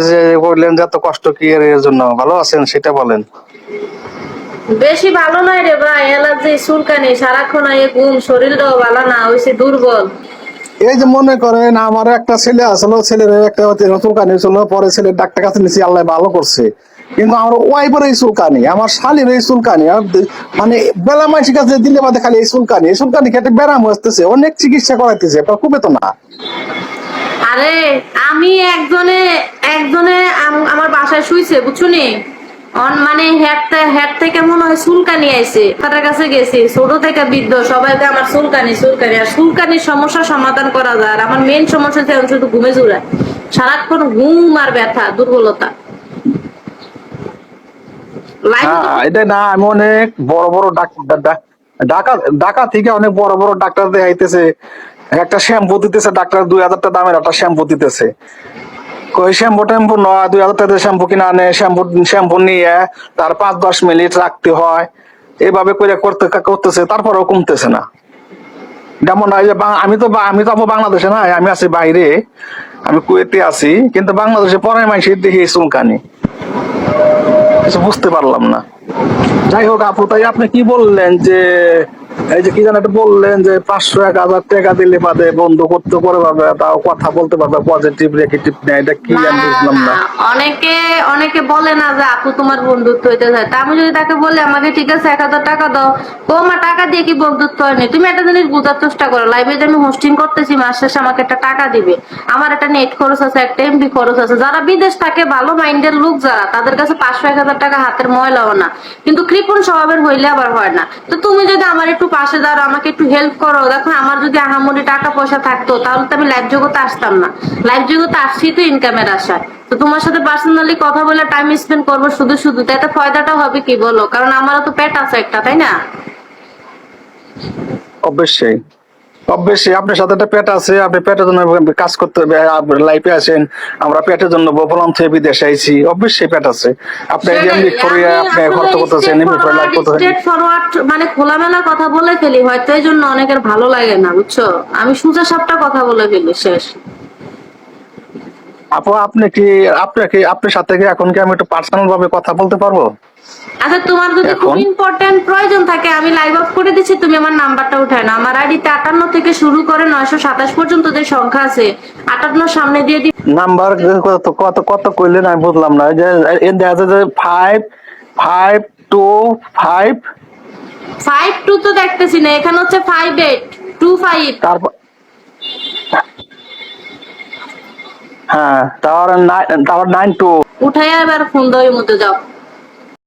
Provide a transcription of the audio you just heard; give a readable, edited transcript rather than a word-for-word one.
যে বললেন যে এত কষ্ট কি এর জন্য, ভালো আছেন সেটা বলেন। বেশি ভালো নয় রে ভাই, অ্যালার্জি চুলকানি সারাক্ষণ এই ঘুম, শরীরটাও ভালো না, হইছে দুর্বল। এই যে মনে করেন আমার একটা ছেলে আসলো, ছেলের একটা চুলকানি ছিল, পরে ছেলের ডাক্তার কাছে নিয়েছি, আল্লাহ ভালো করছে। কিন্তু আমার ওয়াইফের এই চুলকানি, আমার শালীর এই চুলকানি, মানে বেলা মাসির কাছে দিলে বাদে খালি এই চুলকানি খেটে ব্যারাম আসতেছে, অনেক চিকিৎসা করাইতেছে, খুবই তো না। আরে আমি একজনে একজনে আমার বাসায় শুইছে বুঝছুনি, মানে হেড থেকে মনে হয় চুলকানি আইছে, তার কাছে গেছি, ছোট থেকে বৃদ্ধ সবাইকে আমার চুলকানি চুলকানি। আর চুলকানির সমস্যার সমাধান করা যায়, আর আমার মেইন সমস্যা হচ্ছে আমি শুধু ঘুমে জুড়ায়, সারাক্ষণ ঘুম আর ব্যথা দুর্বলতা। হ্যাঁ, এটা না, আমি অনেক বড় বড় ঢাকা ঢাকা থেকে অনেক বড় বড় ডাক্তার দেখাইতেছে, একটা শ্যাম্পু দিতেছে ডাক্তার, 2000 টাকা দামের একটা শ্যাম্পু দিতেছে। ওই শ্যাম্পু ট্যাম্পু নয়, 2000 টাকা শ্যাম্পু কিনা আনে, শ্যাম্পু নিয়ে তার 5-10 মিনিট রাখতে হয়, এইভাবে করে করতেছে, তারপরেও কমতেছে না। যেমন এই যে আমি তো বাংলাদেশে নাই, আমি আছি বাইরে, আমি কুয়েতে আছি, কিন্তু বাংলাদেশে পরের মাসে দেখি চুলকানি, কিছু বুঝতে পারলাম না। যাই হোক আপু, তাই আপনি কি বললেন যে এই যে কি যেন একটা বললেন যে 500-1000 টাকা দিলে বাদে বন্ধু করতে পারবে, তাও কথা বলতে পারবে, পজিটিভ নেগেটিভ নেই, এটা কি না আমি বুঝলাম না, না। অনেকে অনেকে বলে না যে আপু তোমার বন্ধুত্ব হইতে চায়, তা আমি যদি তাকে বলি আমাকে ঠিক আছে 1000 টাকা দাও, ও মা টাকা দিয়ে কি বন্ধুত্ব হয়নি? তুমি একটা জিনিস বোঝার চেষ্টা করো, লাইভে যে আমি হোস্টিং করতেছি মাস শেষে আমাকে একটা টাকা দিবে, আমার একটা নেট খরচ আছে, একটা এমবি খরচ আছে। যারা বিদেশ থাকে ভালো মাইন্ডের লোক যারা, তাদের কাছে 500-1000 টাকা হাতের ময়লাও না, কিন্তু কৃপণ স্বভাবের হইলে আবার হয় না। তো তুমি যদি আমার একটু পাশে দাঁড়াও, আমাকে একটু হেল্প করো, দেখো আমার যদি আহামরি টাকা পয়সা থাকতো তাহলে তো আমি লাইভ জগতে আসতাম না। লাইভ জগতে আসছি তো ইনকামের আশায়, তো তোমার সাথে পার্সোনালি কথা বলে টাইম স্পেন্ড করবো শুধু শুধু, তাতে ফায়দাটা হবে কি বলো? কারণ আমারও তো পেট আছে একটা, তাই না? অবশ্যই অবশ্যই আপনার সাথে একটা পেট আছে, আপনি পেটের জন্য কাজ করতে লাইফে আছেন, আমরা পেটের জন্য বফলাম থেকে বিদেশে আইছি, অবশ্যই পেট আছে। আপনি সেটাই, এমনি করে আমি আপনি আসলে খরচ করতেছেন, এমনি করে লাইফ করতেছেন। স্ট্রেট ফরওয়ার্ড মানে খোলামেলা কথা বলে ফেলি, হয়তো এই জন্য অনেকের ভালো লাগে না, বুঝছো? আমি সোজা সাপটা কথা বলে ফেলি, শেষ। আপু আপনার সাথে কি এখন কি আমি একটু পার্সোনাল ভাবে কথা বলতে পারবো আচ্ছা, তোমার যদি খুব এখন? ইম্পর্টেন্ট প্রয়োজন থাকে আমি লাইভ অফ করে দিচ্ছি, তুমি আমার নাম্বারটা উঠায় না। আমার আইডিতে 58 থেকে শুরু করে 927 পর্যন্ত যে সংখ্যা আছে, 58 সামনে দিয়ে দি। নাম্বার কত কত কত কইলেন আমি বুঝলাম না। এই যে এর দেখা যাচ্ছে যে 552 5, 52 তো দেখতেছি না, এখানে হচ্ছে 5825। তারপর হ্যাঁ, তারপর 92। উঠাইয়া এবার ফোন দেওয়ার মধ্যে যাও।